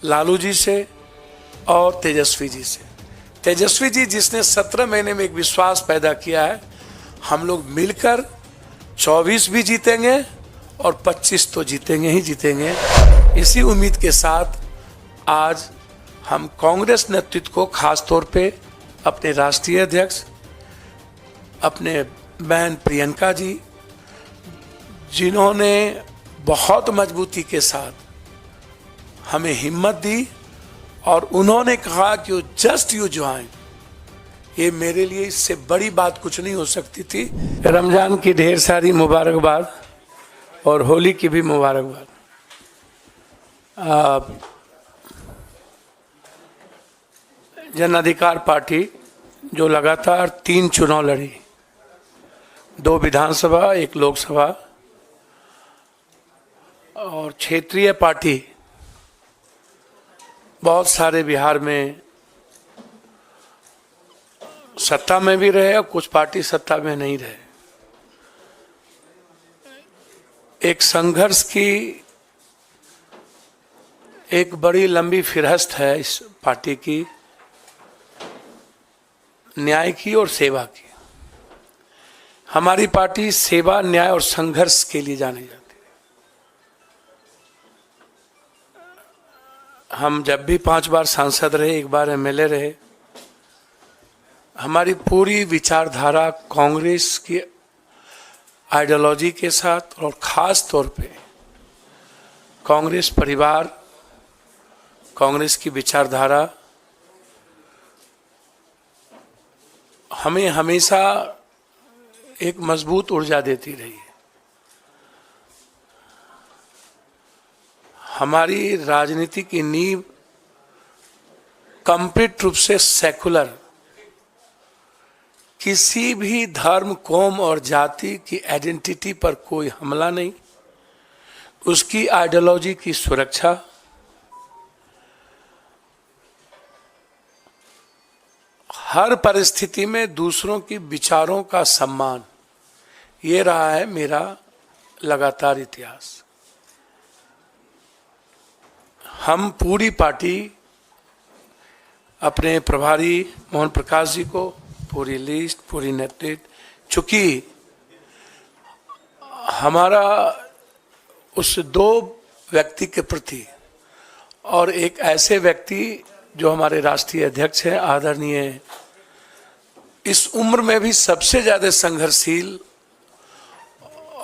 लालू जी से और तेजस्वी जी से। तेजस्वी जी जिसने 17 महीने में एक विश्वास पैदा किया है, हम लोग मिलकर 24 भी जीतेंगे और 25 तो जीतेंगे ही जीतेंगे। इसी उम्मीद के साथ आज हम कांग्रेस नेतृत्व को, खास तौर पे अपने राष्ट्रीय अध्यक्ष, अपने बहन प्रियंका जी, जिन्होंने बहुत मजबूती के साथ हमें हिम्मत दी और उन्होंने कहा कि जस्ट यू ज्वाइन, ये मेरे लिए इससे बड़ी बात कुछ नहीं हो सकती थी। रमजान की ढेर सारी मुबारकबाद और होली की भी मुबारकबाद। जन अधिकार पार्टी जो लगातार 3 चुनाव लड़ी, 2 विधानसभा, 1 लोकसभा, और क्षेत्रीय पार्टी बहुत सारे बिहार में सत्ता में भी रहे और कुछ पार्टी सत्ता में नहीं रहे। एक संघर्ष की एक बड़ी लंबी फिरहस्त है इस पार्टी की, न्याय की और सेवा की। हमारी पार्टी सेवा, न्याय और संघर्ष के लिए जानी जाती है। हम जब भी 5 बार सांसद रहे, 1 बार एमएलए रहे, हमारी पूरी विचारधारा कांग्रेस की आइडियोलॉजी के साथ और खास तौर पे कांग्रेस परिवार, कांग्रेस की विचारधारा हमें हमेशा एक मजबूत ऊर्जा देती रही है। हमारी राजनीति की नींव कंप्लीट रूप से सेकुलर, किसी भी धर्म, कौम और जाति की आइडेंटिटी पर कोई हमला नहीं, उसकी आइडियोलॉजी की सुरक्षा, हर परिस्थिति में दूसरों की विचारों का सम्मान, ये रहा है मेरा लगातार इतिहास। हम पूरी पार्टी अपने प्रभारी मोहन प्रकाश जी को, पूरी लिस्ट, पूरी नेतृत्व, चूंकि हमारा उस 2 व्यक्ति के प्रति और एक ऐसे व्यक्ति जो हमारे राष्ट्रीय अध्यक्ष हैं, आदरणीय, इस उम्र में भी सबसे ज्यादा संघर्षशील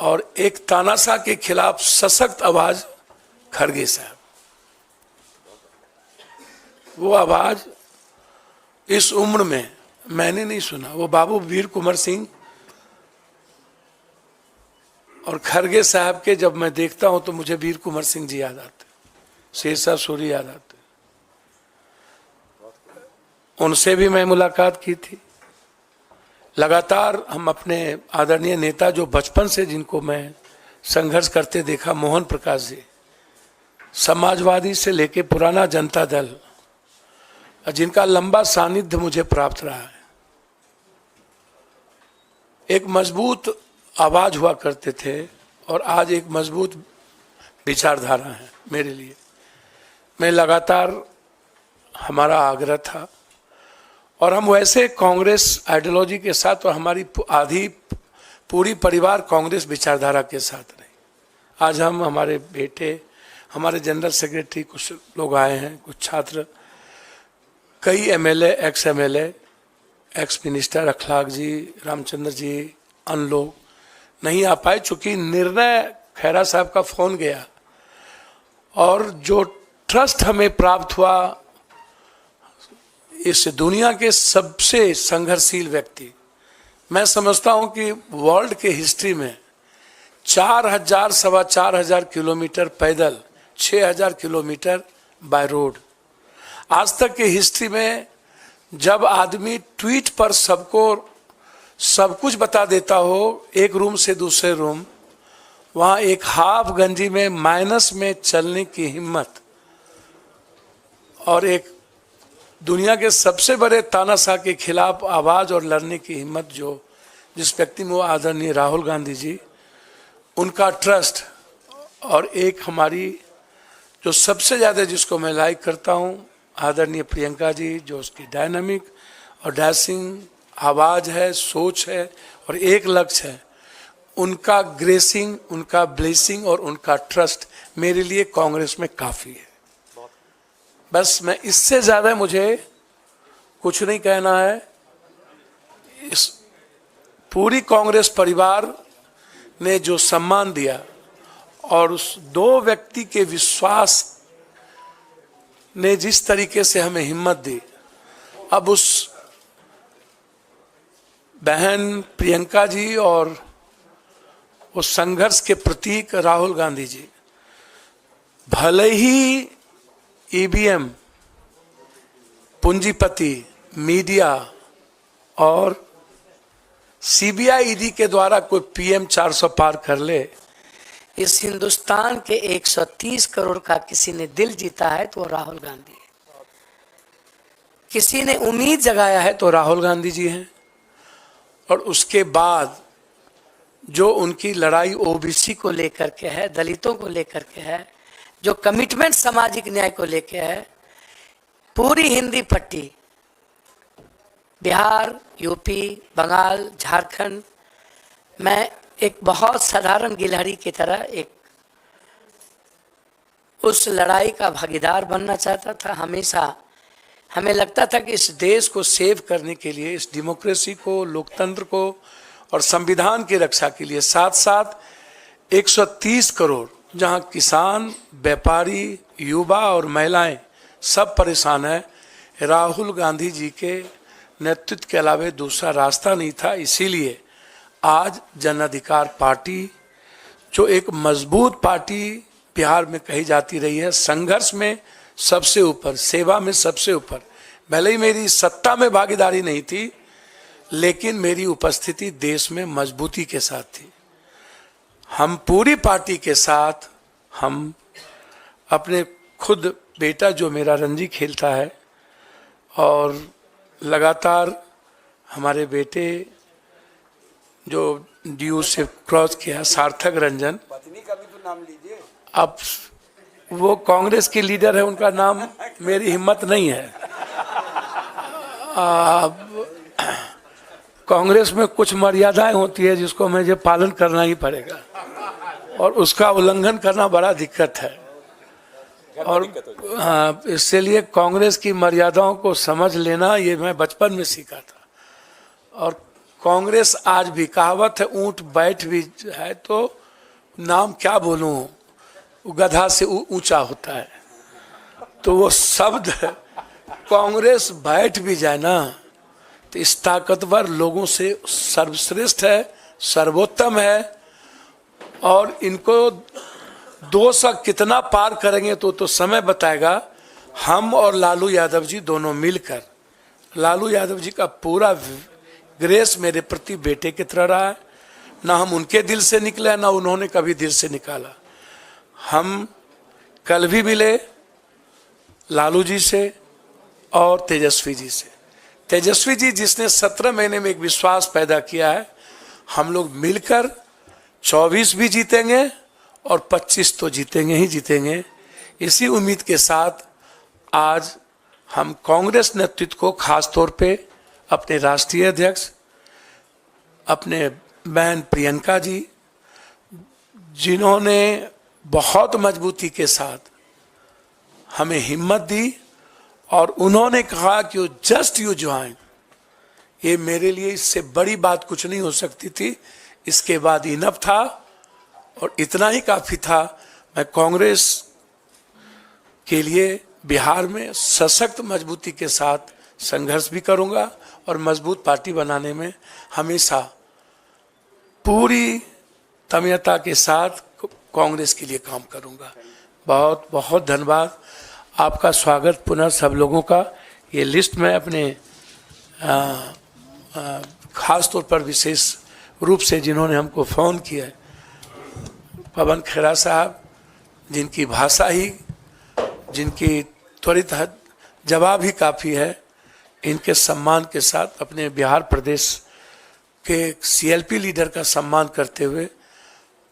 और एक तानाशाह के खिलाफ सशक्त आवाज खड़गे साहब। वो आवाज इस उम्र में मैंने नहीं सुना। वो बाबू वीर कुंवर सिंह और खड़गे साहब के जब मैं देखता हूं तो मुझे वीर कुंवर सिंह जी याद आते, शेरशाह सूरी याद आते। उनसे भी मैं मुलाकात की थी। लगातार हम अपने आदरणीय नेता जो बचपन से जिनको मैं संघर्ष करते देखा, मोहन प्रकाश जी, समाजवादी से लेके पुराना जनता दल, जिनका लंबा सानिध्य मुझे प्राप्त रहा है, एक मजबूत आवाज हुआ करते थे और आज एक मजबूत विचारधारा है मेरे लिए। मैं लगातार, हमारा आग्रह था और हम वैसे कांग्रेस आइडियोलॉजी के साथ और हमारी आधी पूरी परिवार कांग्रेस विचारधारा के साथ रहे। आज हम, हमारे बेटे, हमारे जनरल सेक्रेटरी, कुछ लोग आए हैं, कुछ छात्र, कई MLA, ex MLA, ex minister अखलाक जी, रामचंद्र जी, अन्य लोग नहीं आ पाए चूंकि निर्णय खैरा साहब का फोन गया और जो ट्रस्ट हमें प्राप्त हुआ इस दुनिया के सबसे संघर्षशील व्यक्ति, मैं समझता हूं कि वर्ल्ड के हिस्ट्री में 4000, 4500 किलोमीटर पैदल, 6000 किलोमीटर बाय रोड, आज तक के हिस्ट्री में जब आदमी ट्वीट पर सबको सब कुछ बता देता हो, एक रूम से दूसरे रूम, वहां एक हाफ गंजी में माइनस में चलने की हिम्मत और एक दुनिया के सबसे बड़े तानाशाह के खिलाफ आवाज और लड़ने की हिम्मत जो जिस व्यक्ति में, वो आदरणीय राहुल गांधी जी, उनका ट्रस्ट और एक हमारी जो सबसे ज़्यादा जिसको मैं लाइक करता हूँ, आदरणीय प्रियंका जी, जो उसकी डायनामिक और डैशिंग आवाज़ है, सोच है और एक लक्ष्य है, उनका ग्रेसिंग, उनका ब्लेसिंग और उनका ट्रस्ट मेरे लिए कांग्रेस में काफ़ी है। बस मैं इससे ज़्यादा मुझे कुछ नहीं कहना है। इस पूरी कांग्रेस परिवार ने जो सम्मान दिया और उस दो व्यक्ति के विश्वास ने जिस तरीके से हमें हिम्मत दी, अब उस बहन प्रियंका जी और उस संघर्ष के प्रतीक राहुल गांधी जी, भले ही ईवीएम, पूंजीपति, मीडिया और सीबीआई ईडी के द्वारा कोई पीएम 400 पार कर ले, इस हिंदुस्तान के 130 करोड़ का किसी ने दिल जीता है तो राहुल गांधी है। किसी ने उम्मीद जगाया है तो राहुल गांधी जी हैं। और उसके बाद जो उनकी लड़ाई ओबीसी को लेकर के है, दलितों को लेकर के है, जो कमिटमेंट सामाजिक न्याय को लेकर है, पूरी हिंदी पट्टी, बिहार, यूपी, बंगाल, झारखंड, मैं एक बहुत साधारण गिलहरी की तरह एक उस लड़ाई का भागीदार बनना चाहता था। हमेशा हमें लगता था कि इस देश को सेव करने के लिए, इस डेमोक्रेसी को, लोकतंत्र को और संविधान की रक्षा के लिए साथ साथ 130 करोड़, जहां किसान, व्यापारी, युवा और महिलाएं सब परेशान है, राहुल गांधी जी के नेतृत्व के अलावा दूसरा रास्ता नहीं था। इसीलिए आज जन अधिकार पार्टी, जो एक मजबूत पार्टी बिहार में कही जाती रही है, संघर्ष में सबसे ऊपर, सेवा में सबसे ऊपर, भले ही मेरी सत्ता में भागीदारी नहीं थी, लेकिन मेरी उपस्थिति देश में मजबूती के साथ थी। हम पूरी पार्टी के साथ, हम अपने खुद बेटा जो मेरा रणजी खेलता है और लगातार हमारे बेटे जो ड्यू से क्रॉस किया, सार्थक रंजन, पत्नी का भी तो नाम लीजिए। अब वो कांग्रेस की लीडर है, उनका नाम मेरी हिम्मत नहीं है। कांग्रेस में कुछ मर्यादाएं होती है जिसको मुझे पालन करना ही पड़ेगा और उसका उल्लंघन करना बड़ा दिक्कत है। और हाँ, इसलिए कांग्रेस की मर्यादाओं को समझ लेना ये मैं बचपन में सीखा था। और कांग्रेस आज भी, कहावत है, ऊंट बैठ भी है तो नाम क्या बोलूं, गधा से ऊंचा होता है। तो वो शब्द कांग्रेस बैठ भी जाए ना तो इस ताकतवर लोगों से सर्वश्रेष्ठ है, सर्वोत्तम है। और इनको 200 कितना पार करेंगे तो समय बताएगा। हम और लालू यादव जी दोनों मिलकर, लालू यादव जी का पूरा ग्रेस मेरे प्रति बेटे की तरह रहा है। ना हम उनके दिल से निकले, ना उन्होंने कभी दिल से निकाला। हम कल भी मिले लालू जी से और तेजस्वी जी से। तेजस्वी जी जिसने 17 महीने में एक विश्वास पैदा किया है, हम लोग मिलकर 24 भी जीतेंगे और 25 तो जीतेंगे ही जीतेंगे। इसी उम्मीद के साथ आज हम कांग्रेस नेतृत्व को, खास तौर पे अपने राष्ट्रीय अध्यक्ष, अपने बहन प्रियंका जी, जिन्होंने बहुत मजबूती के साथ हमें हिम्मत दी और उन्होंने कहा कि जस्ट यू ज्वाइन, ये मेरे लिए इससे बड़ी बात कुछ नहीं हो सकती थी। इसके बाद इनफ था और इतना ही काफ़ी था। मैं कांग्रेस के लिए बिहार में सशक्त मजबूती के साथ संघर्ष भी करूंगा और मजबूत पार्टी बनाने में हमेशा पूरी तन्मयता के साथ कांग्रेस के लिए काम करूंगा। बहुत बहुत धन्यवाद। आपका स्वागत पुनः सब लोगों का। ये लिस्ट में अपने खास तौर पर विशेष रूप से जिन्होंने हमको फ़ोन किया है, पवन खेरा साहब, जिनकी भाषा ही, जिनकी त्वरित जवाब ही काफ़ी है, इनके सम्मान के साथ अपने बिहार प्रदेश के सीएलपी लीडर का सम्मान करते हुए,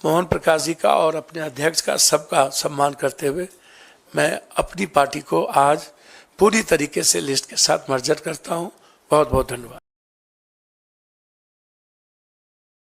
मोहन प्रकाश जी का और अपने अध्यक्ष का, सबका सम्मान करते हुए मैं अपनी पार्टी को आज पूरी तरीके से लिस्ट के साथ मर्जर करता हूं। बहुत बहुत धन्यवाद।